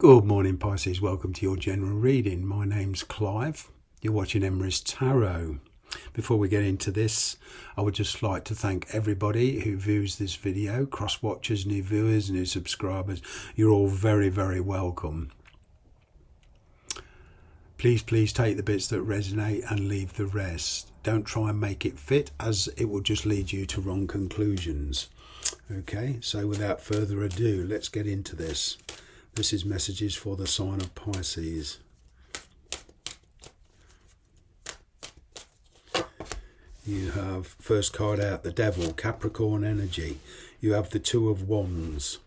Good morning, Pisces. Welcome to your general reading. My name's Clive. You're watching Emrys Tarot. Before we get into this, I would just like to thank everybody who views this video, cross-watchers, new viewers, new subscribers. You're all very, very welcome. Please take the bits that resonate and leave the rest. Don't try and make it fit, as it will just lead you to wrong conclusions. Okay, so without further ado, let's get into this. This is messages for the sign of Pisces. You have first card out, the Devil, Capricorn energy. You have the Two of Wands.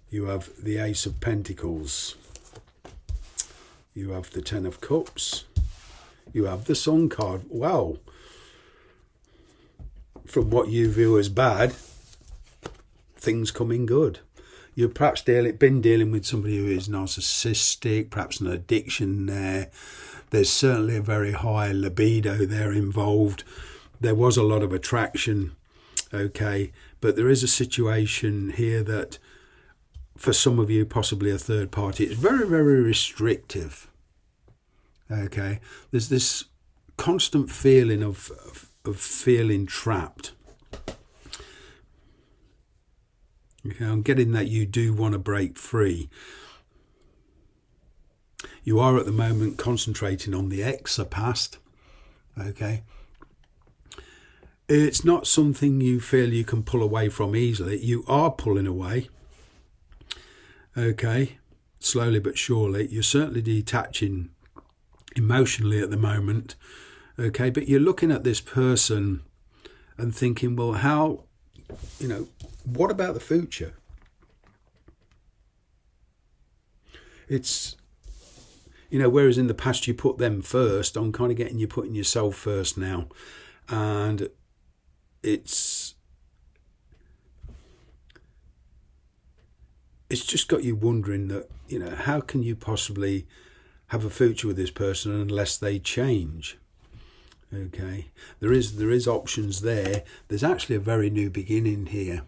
You have the Ace of Pentacles. You have the Ten of Cups. You have the Sun card. Wow. From what you view as bad, things coming good. You've perhaps been dealing with somebody who is narcissistic, perhaps an addiction there. There's certainly a very high libido there involved. There was a lot of attraction, okay, but there is a situation here that for some of you, possibly a third party, it's very, very restrictive, okay. There's this constant feeling of feeling trapped. Okay, I'm getting that you do want to break free. You are at the moment concentrating on the ex, past. Okay. It's not something you feel you can pull away from easily. You are pulling away. Okay. Slowly but surely. You're certainly detaching emotionally at the moment. Okay. But you're looking at this person and thinking, well, how, what about the future? It's, whereas in the past you put them first, I'm kind of getting you putting yourself first now. And it's just got you wondering that, how can you possibly have a future with this person unless they change? Okay, there is options there. There's actually a very new beginning here.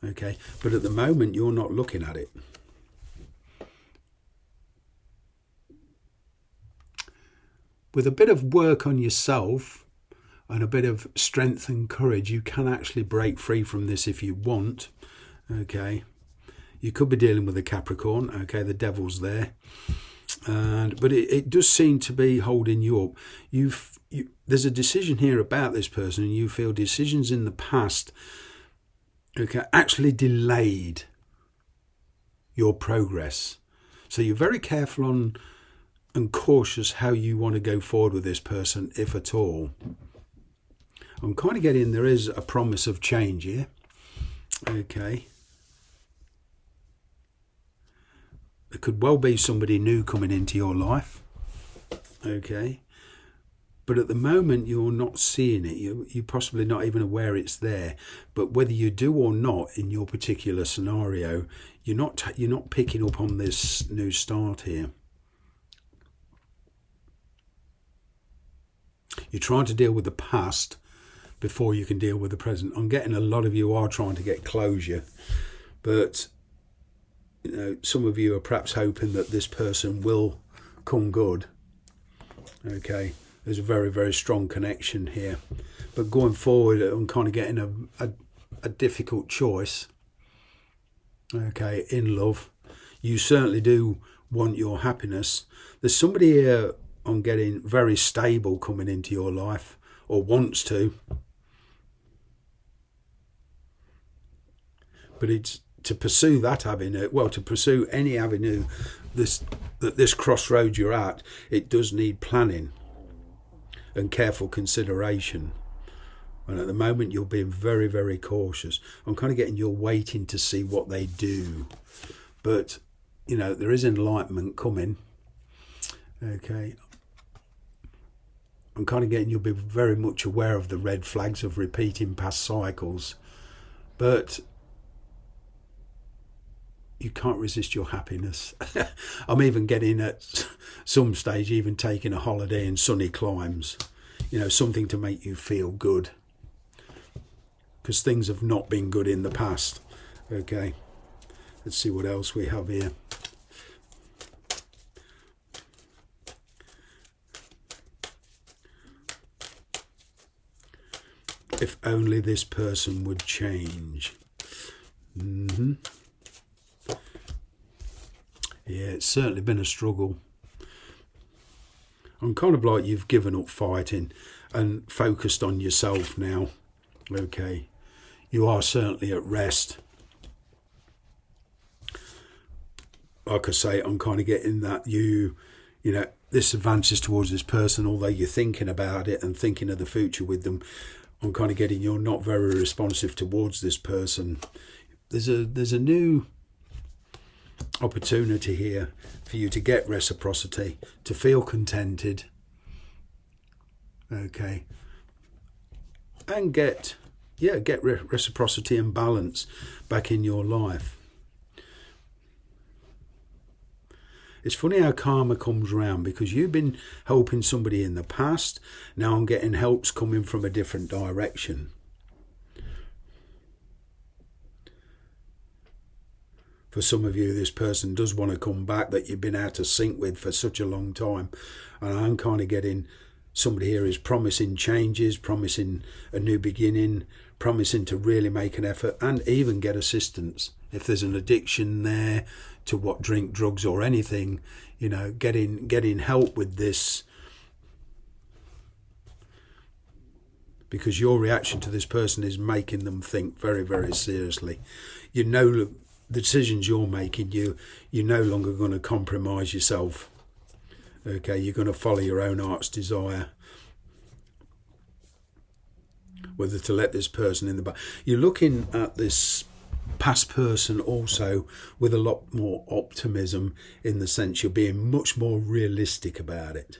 Okay, but at the moment you're not looking at it. With a bit of work on yourself and a bit of strength and courage, you can actually break free from this if you want. Okay, you could be dealing with a Capricorn. Okay, the Devil's there. But it does seem to be holding you up. There's a decision here about this person, and you feel decisions in the past, okay, actually delayed your progress. So you're very careful and cautious how you want to go forward with this person, if at all. I'm kind of getting there is a promise of change here. Okay. There could well be somebody new coming into your life, okay? But at the moment, you're not seeing it. You're possibly not even aware it's there. But whether you do or not in your particular scenario, you're not picking up on this new start here. You're trying to deal with the past before you can deal with the present. I'm getting a lot of you are trying to get closure, but some of you are perhaps hoping that this person will come good. Okay, there's a very, very strong connection here. But going forward, I'm kind of getting a difficult choice. Okay, in love. You certainly do want your happiness. There's somebody here I'm getting very stable coming into your life, or wants to. But it's to pursue that avenue, to pursue any avenue this crossroads you're at, it does need planning and careful consideration. And at the moment you're being very, very cautious. I'm kind of getting you're waiting to see what they do. But, there is enlightenment coming. Okay. I'm kind of getting you'll be very much aware of the red flags of repeating past cycles. But you can't resist your happiness. I'm even getting at some stage, even taking a holiday in sunny climes, something to make you feel good. Because things have not been good in the past. Okay. Let's see what else we have here. If only this person would change. Yeah, it's certainly been a struggle. I'm kind of like you've given up fighting and focused on yourself now. Okay, you are certainly at rest. Like I say, I'm kind of getting that you know, this advances towards this person, although you're thinking about it and thinking of the future with them. I'm kind of getting you're not very responsive towards this person. There's a new opportunity here for you to get reciprocity, to feel contented, okay, and get reciprocity and balance back in your life. It's funny how karma comes round, because you've been helping somebody in the past. Now I'm getting helps coming from a different direction. For some of you, this person does want to come back that you've been out of sync with for such a long time. And I'm kind of getting somebody here is promising changes, promising a new beginning, promising to really make an effort and even get assistance. If there's an addiction there to drink, drugs or anything, you know, getting help with this. Because your reaction to this person is making them think very, very seriously. You know, the decisions you're making, you're no longer going to compromise yourself. Okay, you're going to follow your own heart's desire. Whether to let this person in the back. You're looking at this past person also with a lot more optimism, in the sense you're being much more realistic about it.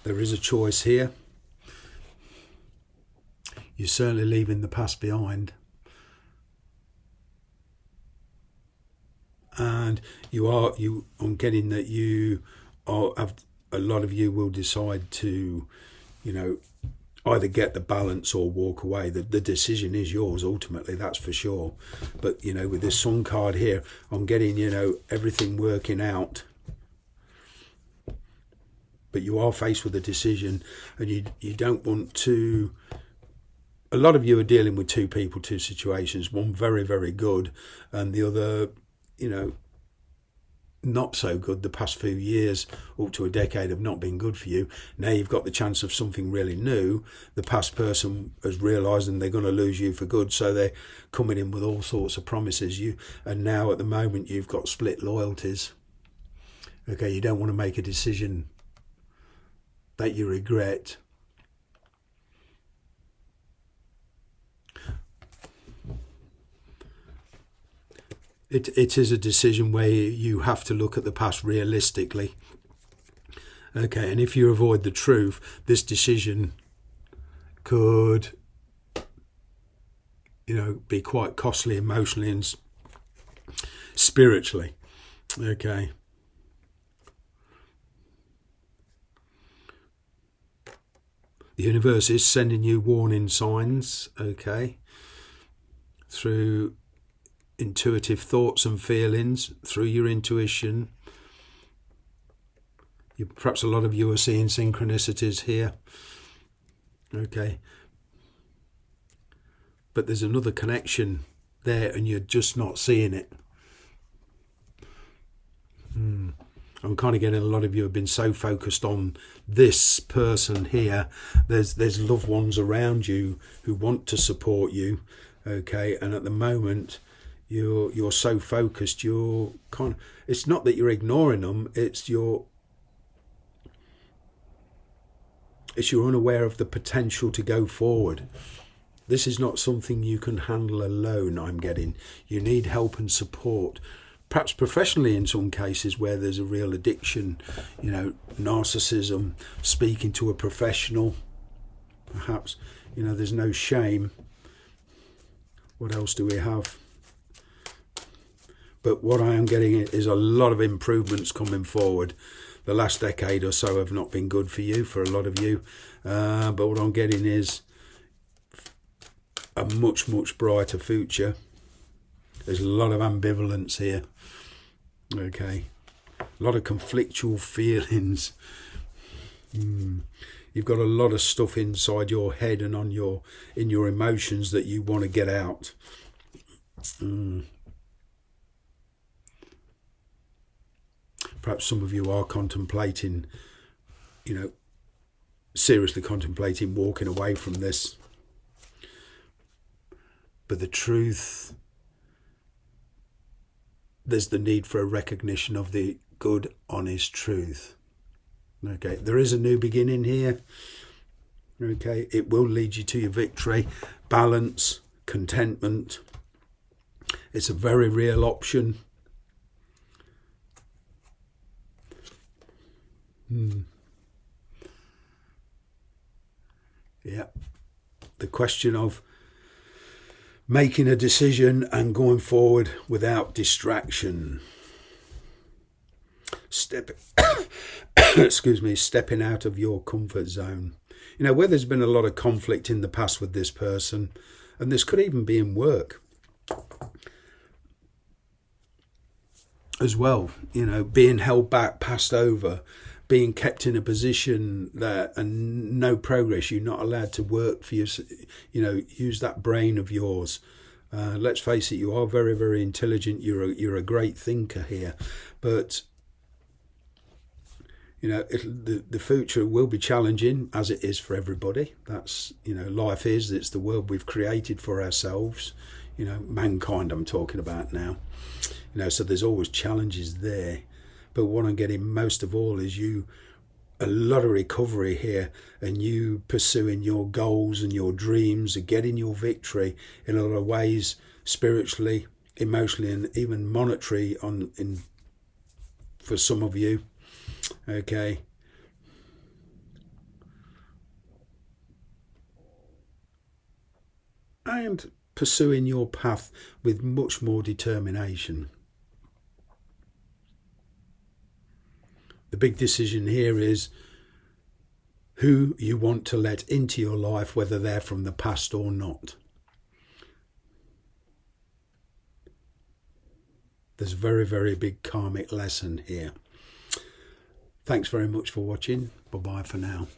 There is a choice here. You're certainly leaving the past behind. And I'm getting that a lot of you will decide to, you know, either get the balance or walk away. The decision is yours ultimately, that's for sure. But, you know, with this Sun card here, I'm getting, you know, everything working out. But you are faced with a decision, and you don't want to. A lot of you are dealing with two people, two situations. One very, very good, and the other, you know, not so good. The past few years, up to a decade, have not been good for you. Now you've got the chance of something really new. The past person has realised and they're going to lose you for good, so they're coming in with all sorts of promises. And now at the moment you've got split loyalties. Okay, you don't want to make a decision that you regret. It is a decision where you have to look at the past realistically. Okay, and if you avoid the truth, this decision could, you know, be quite costly emotionally and spiritually. Okay. The universe is sending you warning signs, okay, through intuitive thoughts and feelings, through your intuition. Perhaps a lot of you are seeing synchronicities here, okay, but there's another connection there and you're just not seeing it. I'm kind of getting a lot of you have been so focused on this person here. There's loved ones around you who want to support you, okay, and at the moment you're so focused, you're kind of, it's not that you're ignoring them, it's you're unaware of the potential to go forward. This is not something you can handle alone, I'm getting. You need help and support. Perhaps professionally in some cases where there's a real addiction, you know, narcissism, speaking to a professional. Perhaps, you know, there's no shame. What else do we have? But what I am getting is a lot of improvements coming forward. the last decade or so have not been good for you, for a lot of you. But what I'm getting is a much, much brighter future. There's a lot of ambivalence here. Okay. A lot of conflictual feelings. You've got a lot of stuff inside your head and in your emotions that you want to get out. Perhaps some of you are contemplating, seriously contemplating walking away from this. But the truth, there's the need for a recognition of the good, honest truth. Okay, there is a new beginning here. Okay, it will lead you to your victory, balance, contentment. It's a very real option. Yeah, the question of making a decision and going forward without distraction. Stepping out of your comfort zone. Where there's been a lot of conflict in the past with this person, and this could even be in work as well, being held back, passed over, being kept in a position that and no progress. You're not allowed to work for your, use that brain of yours. Let's face it, you are very, very intelligent. You're a great thinker here, but the future will be challenging, as it is for everybody. That's, life is. It's the world we've created for ourselves. Mankind I'm talking about now. So there's always challenges there. But what I'm getting most of all is a lot of recovery here, and you pursuing your goals and your dreams and getting your victory in a lot of ways, spiritually, emotionally, and even monetary for some of you. Okay. And pursuing your path with much more determination. The big decision here is who you want to let into your life, whether they're from the past or not. There's a very, very big karmic lesson here. Thanks very much for watching. Bye-bye for now.